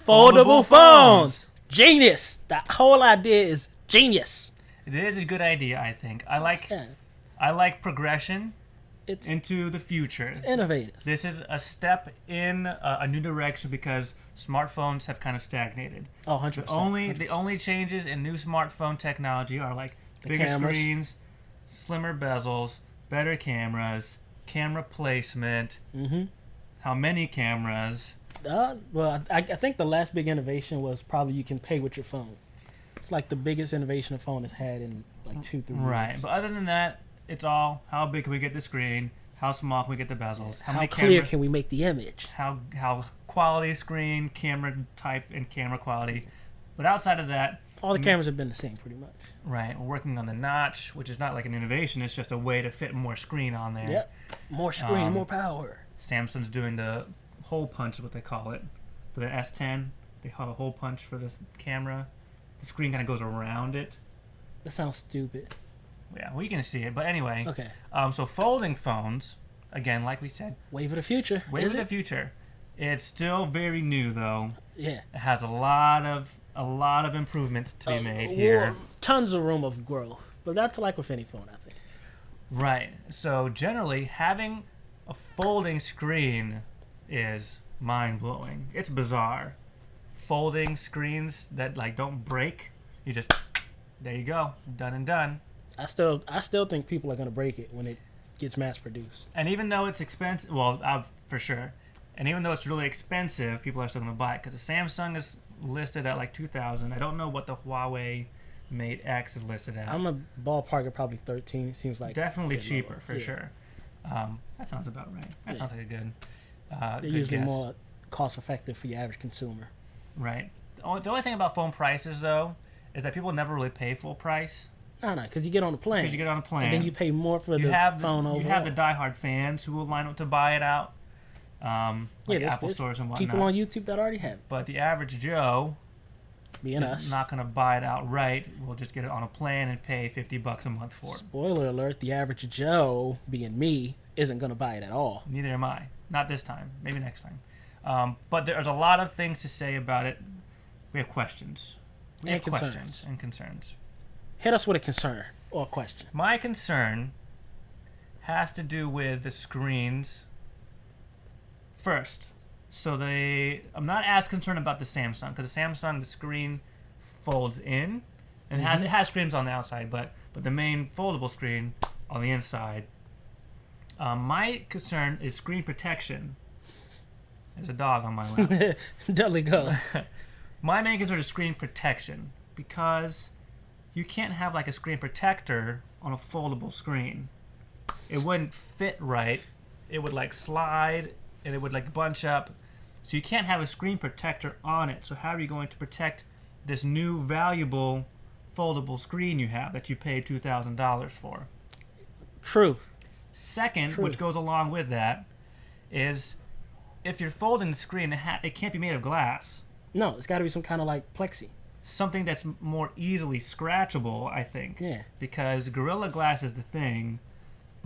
Foldable phones. Genius. The whole idea is genius. It is a good idea, I think. I like progression into the future. It's innovative. This is a step in a new direction because smartphones have kind of stagnated. Oh, 100%. The only changes in new smartphone technology are like bigger screens, slimmer bezels, better cameras, camera placement, how many cameras. Well, I think the last big innovation was probably you can pay with your phone. It's like the biggest innovation a phone has had in like 2-3 years. Right, but other than that, it's all how big can we get the screen, how small can we get the bezels, how clear can we make the image, how quality screen, camera type, and camera quality. But outside of that, all the cameras have been the same pretty much. Right, we're working on the notch, which is not like an innovation; it's just a way to fit more screen on there. Yep, more screen, more power. Samsung's doing the hole punch, is what they call it, for the S10. They have a hole punch for this camera. The screen kind of goes around it. That sounds stupid. Yeah, well, you can see it. But anyway, okay. So folding phones, again, like we said, wave of the future. Wave of the future. It's still very new, though. Yeah, it has a lot of improvements to be made here. Tons of room of growth, but that's like with any phone, I think. Right. So generally, having a folding screen is mind-blowing. It's bizarre. Folding screens that like don't break, you just there you go, done and done. I still think people are gonna break it when it gets mass produced. And even though it's expensive, well, for sure. And even though it's really expensive, people are still gonna buy it because the Samsung is listed at like $2,000. I don't know what the Huawei Mate X is listed at. I'm a ballpark at probably 13. It seems like definitely cheaper for sure. That sounds about right. That sounds like a good. They're good usually guess. more cost effective for your average consumer. Right. The only thing about phone prices, though, is that people never really pay full price. No, because you get on a plane. Because you get on a plane. And then you pay more for the phone overall. You have the diehard fans who will line up to buy it out. Like Apple stores and whatnot. People on YouTube that already have it. But the average Joe is not going to buy it outright. We'll just get it on a plan and pay $50 a month for it. Spoiler alert, the average Joe, being me, isn't going to buy it at all. Neither am I. Not this time. Maybe next time. But there's a lot of things to say about it. We have questions. We have questions and concerns. Hit us with a concern or a question. My concern has to do with the screens first. So I'm not as concerned about the Samsung because the Samsung, the screen folds in and it has screens on the outside, but the main foldable screen on the inside. My concern is screen protection. There's a dog on my lap. Definitely go. My main concern is screen protection because you can't have like a screen protector on a foldable screen. It wouldn't fit right. It would like slide and it would like bunch up. So you can't have a screen protector on it. So how are you going to protect this new valuable foldable screen you have that you paid $2,000 for? True. Second, which goes along with that, is if you're folding the screen, it can't be made of glass. No, it's got to be some kind of like plexi. Something that's more easily scratchable, I think. Yeah. Because Gorilla Glass is the thing,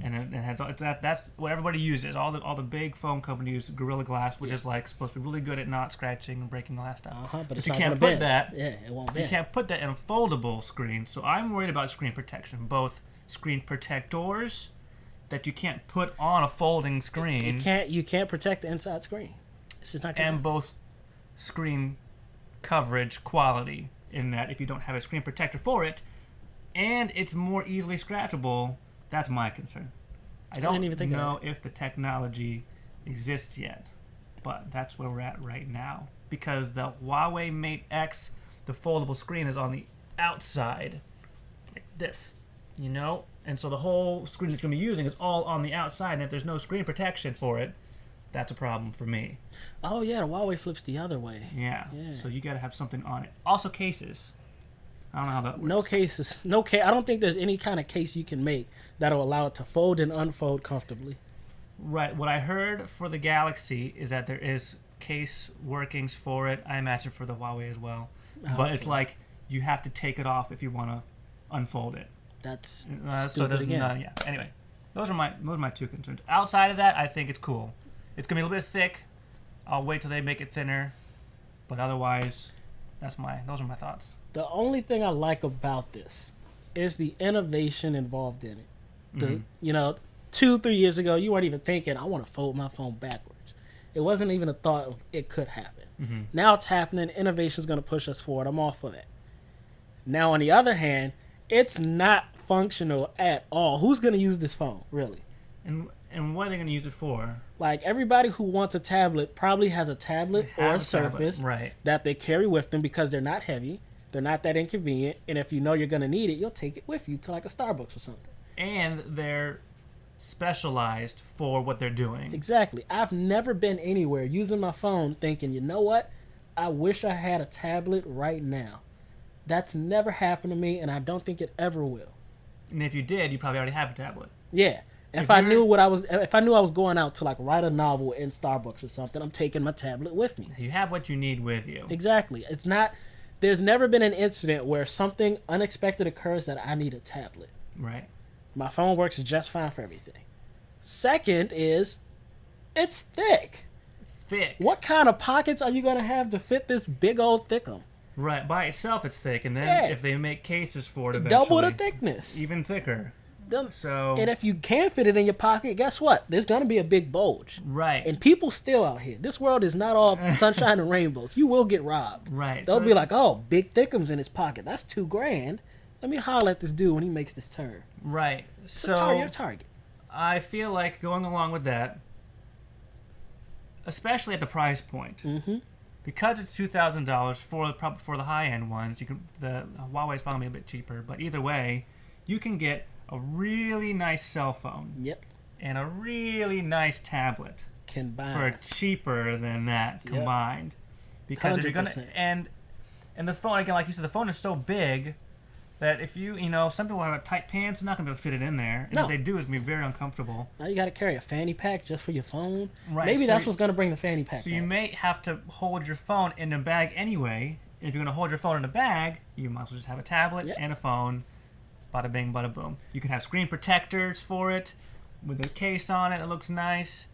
and it has that's what everybody uses. All the big phone companies use Gorilla Glass, which is like supposed to be really good at not scratching and breaking glass stuff. But you can't put that. Yeah, it won't bend. You can't put that in a foldable screen. So I'm worried about screen protection, both screen protectors that you can't put on a folding screen. You can't protect the inside screen. It's just not gonna and both screen coverage quality in that if you don't have a screen protector for it and it's more easily scratchable, that's my concern. I don't even know if the technology exists yet, but that's where we're at right now because the Huawei Mate X, the foldable screen is on the outside like this, and so the whole screen it's going to be using is all on the outside, and if there's no screen protection for it, that's a problem for me. Oh yeah, the Huawei flips the other way. Yeah. So you got to have something on it. Also cases. I don't know how that works. No cases. I don't think there's any kind of case you can make that'll allow it to fold and unfold comfortably. Right. What I heard for the Galaxy is that there is case workings for it. I imagine for the Huawei as well. But it's like you have to take it off if you want to unfold it. That's stupid again. Yeah. Anyway, those are my two concerns. Outside of that, I think it's cool. It's going to be a little bit thick. I'll wait till they make it thinner. But otherwise, those are my thoughts. The only thing I like about this is the innovation involved in it. 2-3 years ago, you weren't even thinking, I want to fold my phone backwards. It wasn't even a thought of it could happen. Now it's happening. Innovation is going to push us forward. I'm all for that. Now, on the other hand, it's not functional at all. Who's going to use this phone, really? And what are they going to use it for? Like, everybody who wants a tablet probably has a tablet or a Surface that they carry with them because they're not heavy. They're not that inconvenient. And if you know you're going to need it, you'll take it with you to like a Starbucks or something. And they're specialized for what they're doing. Exactly. I've never been anywhere using my phone thinking, you know what? I wish I had a tablet right now. That's never happened to me, and I don't think it ever will. And if you did, you probably already have a tablet. Yeah. If I knew I was going out to like write a novel in Starbucks or something, I'm taking my tablet with me. You have what you need with you. Exactly. There's never been an incident where something unexpected occurs that I need a tablet. Right. My phone works just fine for everything. Second is, it's thick. Thick. What kind of pockets are you going to have to fit this big old thickum? Right. By itself, it's thick. And then if they make cases for it eventually. Double the thickness. Even thicker. And if you can fit it in your pocket, guess what? There's going to be a big bulge. Right. And people still out here. This world is not all sunshine and rainbows. You will get robbed. Right. They'll be like, oh, big thickums in his pocket. That's $2,000. Let me holler at this dude when he makes this turn. Right. You're a target. I feel like going along with that, especially at the price point, because it's $2,000 for the high end ones. The Huawei's probably a bit cheaper, but either way, you can get a really nice cell phone. Yep. And a really nice tablet combined for cheaper than that combined. Because 100%. if you're gonna and the phone, again, like you said, the phone is so big that if some people have tight pants, they're not gonna be able to fit it in there. And if they do, it's gonna be very uncomfortable. Now you got to carry a fanny pack just for your phone. Right. Maybe that's what's gonna bring the fanny pack. So you may have to hold your phone in a bag anyway. If you're gonna hold your phone in a bag, you might as well just have a tablet and a phone. Bada bing, bada boom. You can have screen protectors for it with a case on it that looks nice.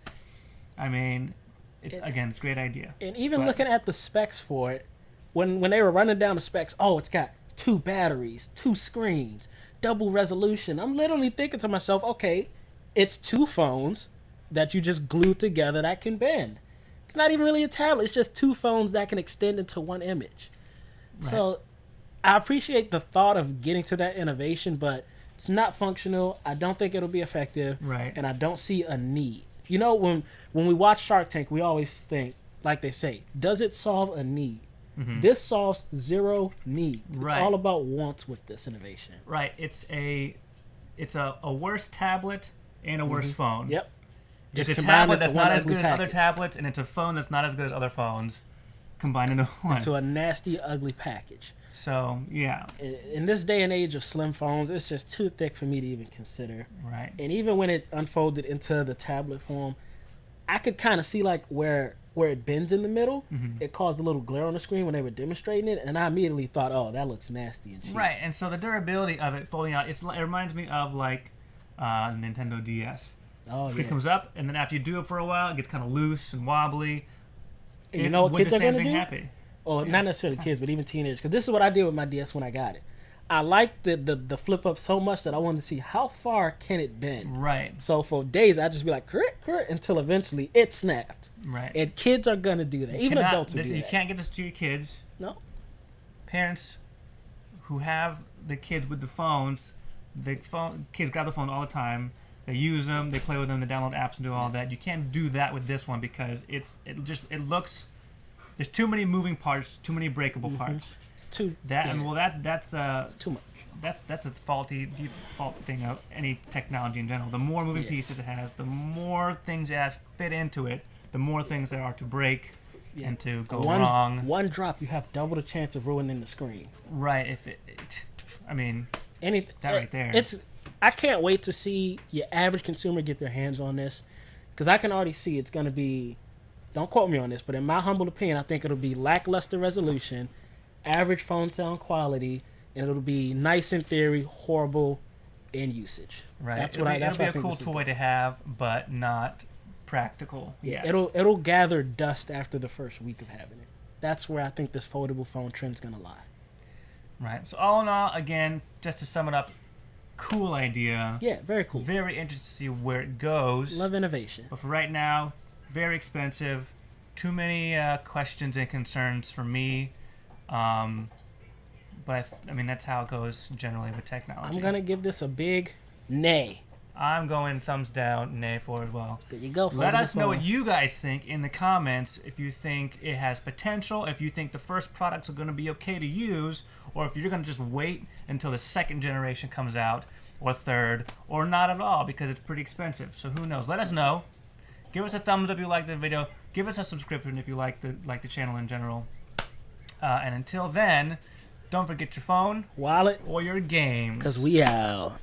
I mean, it's a great idea. And even looking at the specs for it, when they were running down the specs, it's got 2 batteries, 2 screens, double resolution. I'm literally thinking to myself, okay, it's 2 phones that you just glue together that can bend. It's not even really a tablet. It's just 2 phones that can extend into one image. Right. So I appreciate the thought of getting to that innovation, but it's not functional. I don't think it'll be effective. Right. And I don't see a need. When we watch Shark Tank, we always think, like they say, does it solve a need? This solves 0 needs. It's all about wants with this innovation. Right. It's a worse tablet and a worse phone. Yep. It's a tablet that's not as good as other tablets, and it's a phone that's not as good as other phones combined into one. Into a nasty, ugly package. So, yeah. In this day and age of slim phones, it's just too thick for me to even consider. Right. And even when it unfolded into the tablet form, I could kind of see like where it bends in the middle. It caused a little glare on the screen when they were demonstrating it, and I immediately thought, oh, that looks nasty and cheap. Right, and so the durability of it folding out, it reminds me of like Nintendo DS. Oh, Screen comes up, and then after you do it for a while, it gets kind of loose and wobbly. And you know what kids are going to do? Happy. Not necessarily kids, but even teenagers. Because this is what I did with my DS when I got it. I liked the flip up so much that I wanted to see how far can it bend. Right. So for days, I'd just be like, correct, until eventually it snapped. Right. And kids are going to do that. Even adults will do that. You can't get this to your kids. No. Parents who have the kids with the phones, kids grab the phone all the time. They use them, they play with them, they download apps and do all that. You can't do that with this one because it looks. There's too many moving parts, too many breakable parts. It's too that's it's too much. That's a default thing of any technology in general. The more moving pieces it has, the more things it has fit into it, the more things there are to break and to go wrong. One drop, you have double the chance of ruining the screen. Right. That right there. I can't wait to see your average consumer get their hands on this, because I can already see it's going to be. Don't quote me on this, but in my humble opinion, I think it'll be lackluster resolution, average phone sound quality, and it'll be nice in theory, horrible in usage. Right. That's it'll what be a cool toy to have, but not practical. Yeah. It'll gather dust after the first week of having it. that's where I think this foldable phone trend's gonna lie. Right. So all in all, again, just to sum it up, cool idea. Yeah, very cool. Very interested to see where it goes. Love innovation. But for right now, very expensive. Too many questions and concerns for me. But I mean, that's how it goes generally with technology. I'm gonna give this a big nay. I'm going thumbs down, nay for as well. There you go. Let us know what you guys think in the comments. If you think it has potential, if you think the first products are going to be okay to use, or if you're going to just wait until the second generation comes out, or third, or not at all because it's pretty expensive. So who knows? Let us know. Give us a thumbs up if you like the video. Give us a subscription if you like the channel in general. And until then, don't forget your phone, wallet, or your games. Because we out.